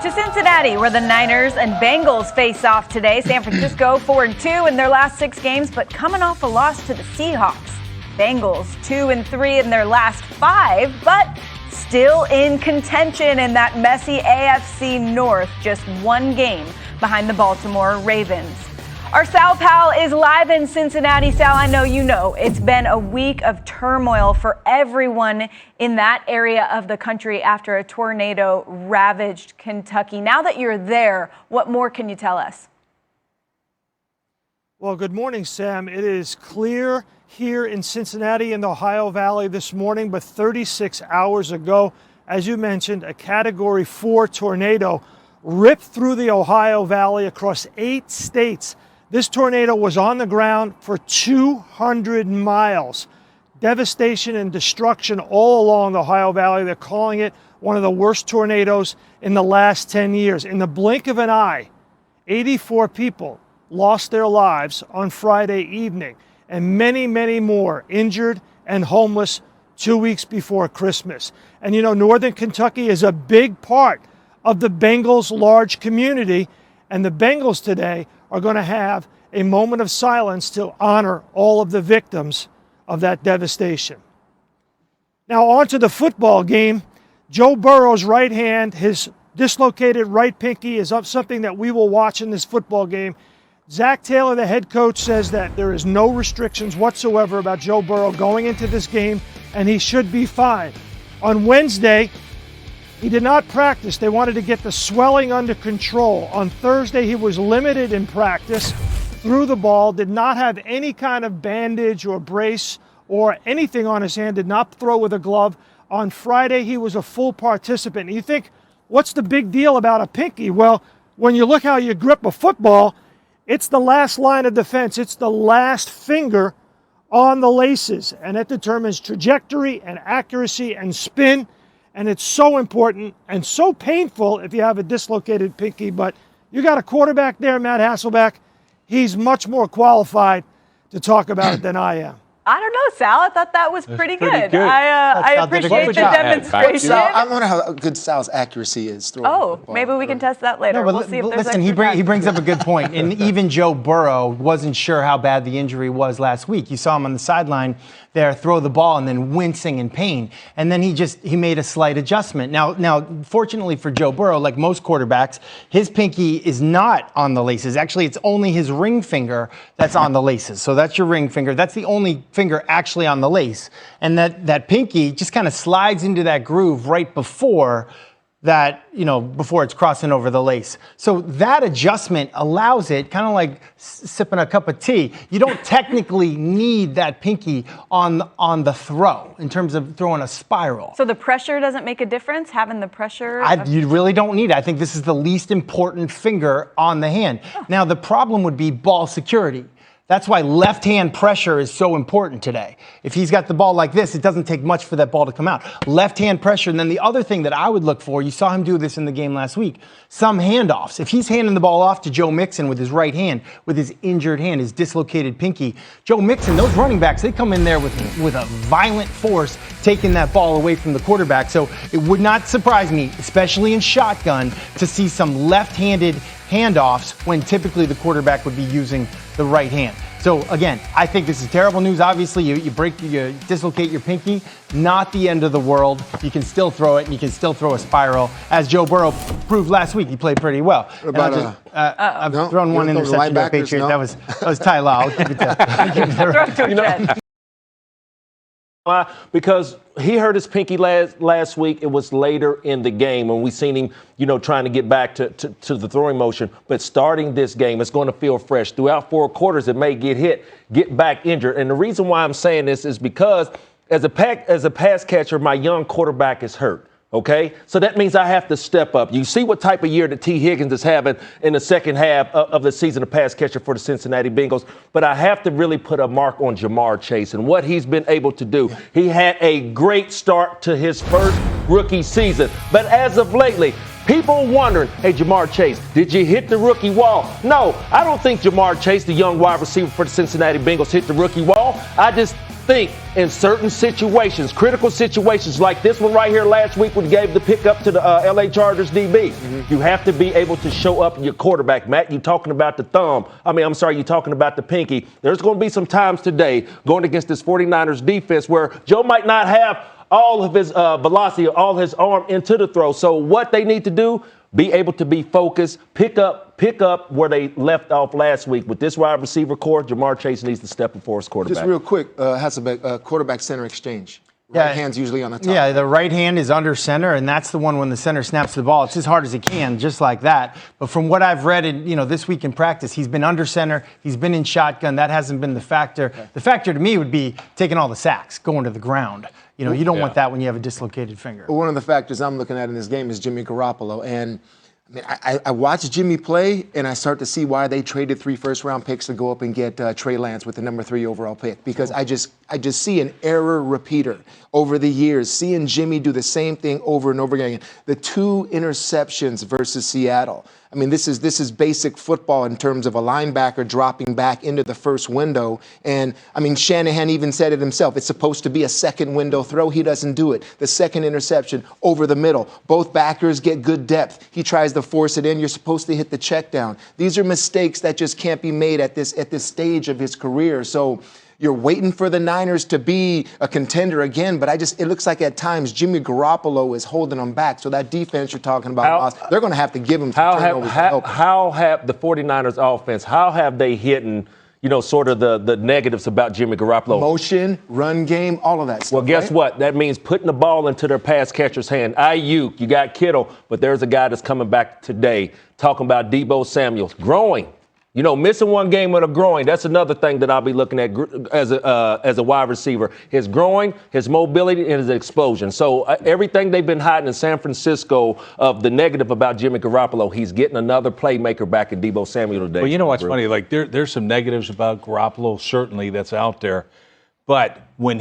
to Cincinnati, where the Niners and Bengals face off today. San Francisco 4-2 in their last 6 games, but coming off a loss to the Seahawks. Bengals 2-3 in their last 5, but still in contention in that messy AFC North, just 1 game behind the Baltimore Ravens. Our Sal Pal is live in Cincinnati. Sal, I know you know it's been a week of turmoil for everyone in that area of the country after a tornado ravaged Kentucky. Now that you're there, what more can you tell us? Well, good morning, Sam. It is clear here in Cincinnati in the Ohio Valley this morning, but 36 hours ago, as you mentioned, a Category 4 tornado ripped through the Ohio Valley across 8 states. This tornado was on the ground for 200 miles. Devastation and destruction all along the Ohio Valley. They're calling it one of the worst tornadoes in the last 10 years. In the blink of an eye, 84 people lost their lives on Friday evening, and many, many more injured and homeless 2 weeks before Christmas. And you know, Northern Kentucky is a big part of the Bengals' large community, and the Bengals today are going to have a moment of silence to honor all of the victims of that devastation. Now on to the football game. Joe Burrow's right hand, his dislocated right pinky, is up something that we will watch in this football game. Zach Taylor, the head coach, says that there is no restrictions whatsoever about Joe Burrow going into this game, and he should be fine. On Wednesday, he did not practice. They wanted to get the swelling under control. On Thursday, he was limited in practice, threw the ball, did not have any kind of bandage or brace or anything on his hand, did not throw with a glove. On Friday, he was a full participant. And you think, what's the big deal about a pinky? Well, when you look how you grip a football, it's the last line of defense. It's the last finger on the laces, and it determines trajectory and accuracy and spin. And it's so important and so painful if you have a dislocated pinky. But you got a quarterback there, Matt Hasselbeck. He's much more qualified to talk about it than I am. I don't know, Sal. I thought that was pretty good. I appreciate the demonstration. I wonder how good Sal's accuracy is. Maybe we can test that later. We'll see if there's listen, he brings up a good point. And even Joe Burrow wasn't sure how bad the injury was last week. You saw him on the sideline there throw the ball and then wincing in pain. And then he made a slight adjustment. Now, fortunately for Joe Burrow, like most quarterbacks, his pinky is not on the laces. Actually, it's only his ring finger that's on the laces. So that's your ring finger. That's the only finger actually on the lace. And that pinky just kind of slides into that groove right before that, before it's crossing over the lace. So that adjustment allows it, kind of like sipping a cup of tea. You don't technically need that pinky on the throw in terms of throwing a spiral. So the pressure doesn't make a difference, having the pressure? You really don't need it. I think this is the least important finger on the hand. Now, the problem would be ball security. That's why left-hand pressure is so important today. If he's got the ball like this, it doesn't take much for that ball to come out. Left-hand pressure, and then the other thing that I would look for, you saw him do this in the game last week, some handoffs. If he's handing the ball off to Joe Mixon with his right hand, with his injured hand, his dislocated pinky, Joe Mixon, those running backs, they come in there with a violent force, taking that ball away from the quarterback. So it would not surprise me, especially in shotgun, to see some left-handed handoffs when typically the quarterback would be using the right hand. So again, I think this is terrible news. Obviously, you dislocate your pinky, not the end of the world. You can still throw it, and you can still throw a spiral. As Joe Burrow proved last week, he played pretty well. I've thrown one interception to a Patriot. No? That was Ty Law. I'll keep it to because he hurt his pinky last week. It was later in the game, and we seen him, trying to get back to the throwing motion. But starting this game, it's going to feel fresh. Throughout 4 quarters, it may get hit, get back injured. And the reason why I'm saying this is because as a pass catcher, my young quarterback is hurt. Okay, so that means I have to step up. You see what type of year that T. Higgins is having in the second half of the season, a pass catcher for the Cincinnati Bengals. But I have to really put a mark on Jamar Chase and what he's been able to do. He had a great start to his first rookie season. But as of lately, people wondering, hey, Jamar Chase, did you hit the rookie wall? No, I don't think Jamar Chase, the young wide receiver for the Cincinnati Bengals, hit the rookie wall. I just think in certain situations, critical situations like this one right here last week when he gave the pickup to the LA Chargers DB, you have to be able to show up your quarterback. Matt, you're talking about the thumb. You're talking about the pinky. There's going to be some times today going against this 49ers defense where Joe might not have all of his velocity, all his arm into the throw. So what they need to do, be able to be focused, pick up where they left off last week. With this wide receiver core, Jamar Chase needs to step before his quarterback. Just real quick, Hasselbeck, quarterback center exchange. Right hand's usually on the top. Yeah, the right hand is under center, and that's the one when the center snaps the ball. It's as hard as he can, just like that. But from what I've read, this week in practice, he's been under center. He's been in shotgun. That hasn't been the factor. Okay. The factor to me would be taking all the sacks, going to the ground. You don't want that when you have a dislocated finger. One of the factors I'm looking at in this game is Jimmy Garoppolo. And I watch Jimmy play, and I start to see why they traded 3 first-round picks to go up and get Trey Lance with the number 3 overall pick. Because I just see an error repeater over the years, seeing Jimmy do the same thing over and over again. The 2 interceptions versus Seattle. This is basic football in terms of a linebacker dropping back into the first window. And, Shanahan even said it himself. It's supposed to be a second window throw. He doesn't do it. The second interception over the middle. Both backers get good depth. He tries to force it in. You're supposed to hit the check down. These are mistakes that just can't be made at this stage of his career. So you're waiting for the Niners to be a contender again, but it looks like at times Jimmy Garoppolo is holding them back. So that defense you're talking about, they're going to have to give him some turnovers to help. How have the 49ers offense, how have they hidden, sort of the negatives about Jimmy Garoppolo? Motion, run game, all of that stuff. Well, guess what? That means putting the ball into their pass catcher's hand. Ayuk, you got Kittle, but there's a guy that's coming back today talking about Deebo Samuel growing. Missing one game with a groin, that's another thing that I'll be looking at as a wide receiver. His growing, his mobility, and his explosion. So everything they've been hiding in San Francisco of the negative about Jimmy Garoppolo, he's getting another playmaker back in Deebo Samuel today. Well, you know what's funny? Like there's some negatives about Garoppolo, certainly that's out there. But when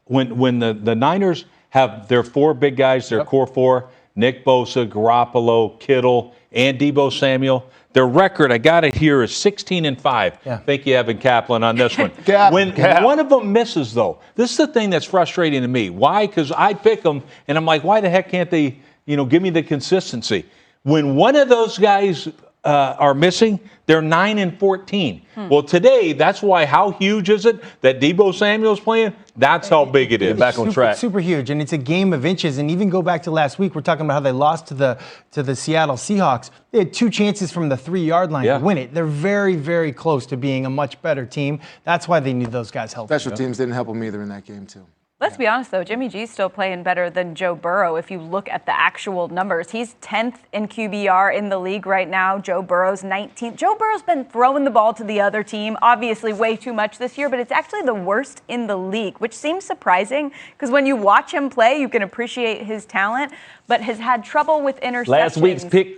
when the Niners have their 4 big guys, their core 4, Nick Bosa, Garoppolo, Kittle, and Deebo Samuel, their record, I got it here, is 16-5. Yeah. Thank you, Evan Kaplan, on this one. When one of them misses, though, this is the thing that's frustrating to me. Why? Because I pick them, and I'm like, why the heck can't they, give me the consistency? When one of those guys are missing, they're 9-14. Well, today, that's why. How huge is it that Deebo Samuel's playing? That's how big it is. Back on track. Super huge, and it's a game of inches. And even go back to last week, we're talking about how they lost to the Seattle Seahawks. They had 2 chances from the 3-yard line to win it. They're very, very close to being a much better team. That's why they need those guys healthy. Special teams didn't help them either in that game, too. Let's be honest, though. Jimmy G's still playing better than Joe Burrow if you look at the actual numbers. He's 10th in QBR in the league right now. Joe Burrow's 19th. Joe Burrow's been throwing the ball to the other team, obviously way too much this year, but it's actually the worst in the league, which seems surprising because when you watch him play, you can appreciate his talent, but has had trouble with interceptions.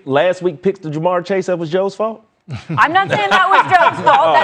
Last week picks to Jamar Chase, that was Joe's fault? I'm not saying that was Joe's fault.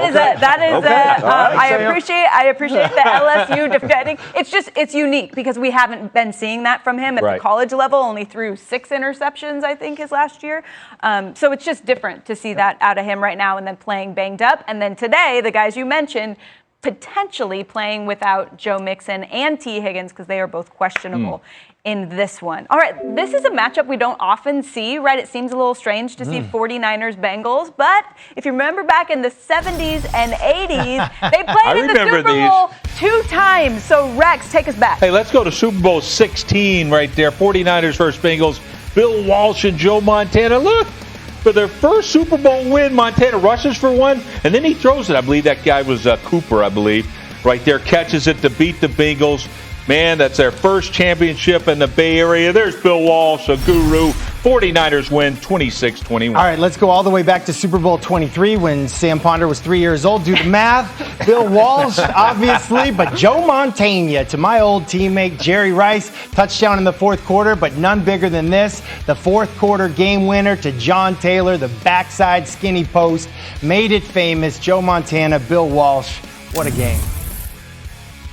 I appreciate the LSU defending. It's unique because we haven't been seeing that from him at the college level. Only threw 6 interceptions, I think, his last year. So it's just different to see that out of him right now and then playing banged up. And then today, the guys you mentioned, potentially playing without Joe Mixon and T. Higgins because they are both questionable in this one. All right, this is a matchup we don't often see, right? It seems a little strange to see 49ers Bengals, but if you remember back in the 70s and 80s, they played in the Super Bowl 2 times. So Rex, take us back. Hey, let's go to Super Bowl 16 right there. 49ers versus Bengals. Bill Walsh and Joe Montana. Look, for their first Super Bowl win, Montana rushes for one, and then he throws it. I believe that guy was Cooper, I believe. Right there, catches it to beat the Bengals. Man, that's their first championship in the Bay Area. There's Bill Walsh, a guru. 49ers win 26-21. All right, let's go all the way back to Super Bowl 23 when Sam Ponder was 3 years old. Do the math. Bill Walsh, obviously, but Joe Montana to my old teammate Jerry Rice. Touchdown in the 4th quarter, but none bigger than this. The 4th quarter game winner to John Taylor, the backside skinny post. Made it famous. Joe Montana, Bill Walsh. What a game.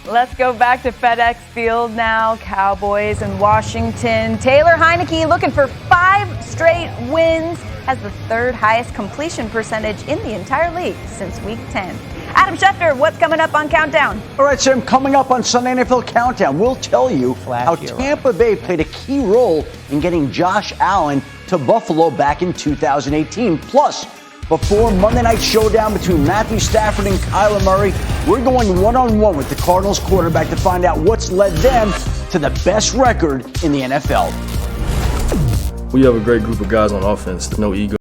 Let's go back to FedEx Field now. Cowboys and Washington. Taylor Heineke looking for 5 straight wins. Has the 3rd highest completion percentage in the entire league since Week 10. Adam Schefter, what's coming up on Countdown? All right, Sam, coming up on Sunday NFL Countdown, we'll tell you how Tampa Bay played a key role in getting Josh Allen to Buffalo back in 2018. Plus, before Monday Night Showdown between Matthew Stafford and Kyler Murray, we're going one-on-one with the Cardinals quarterback to find out what's led them to the best record in the NFL. We have a great group of guys on offense. No ego.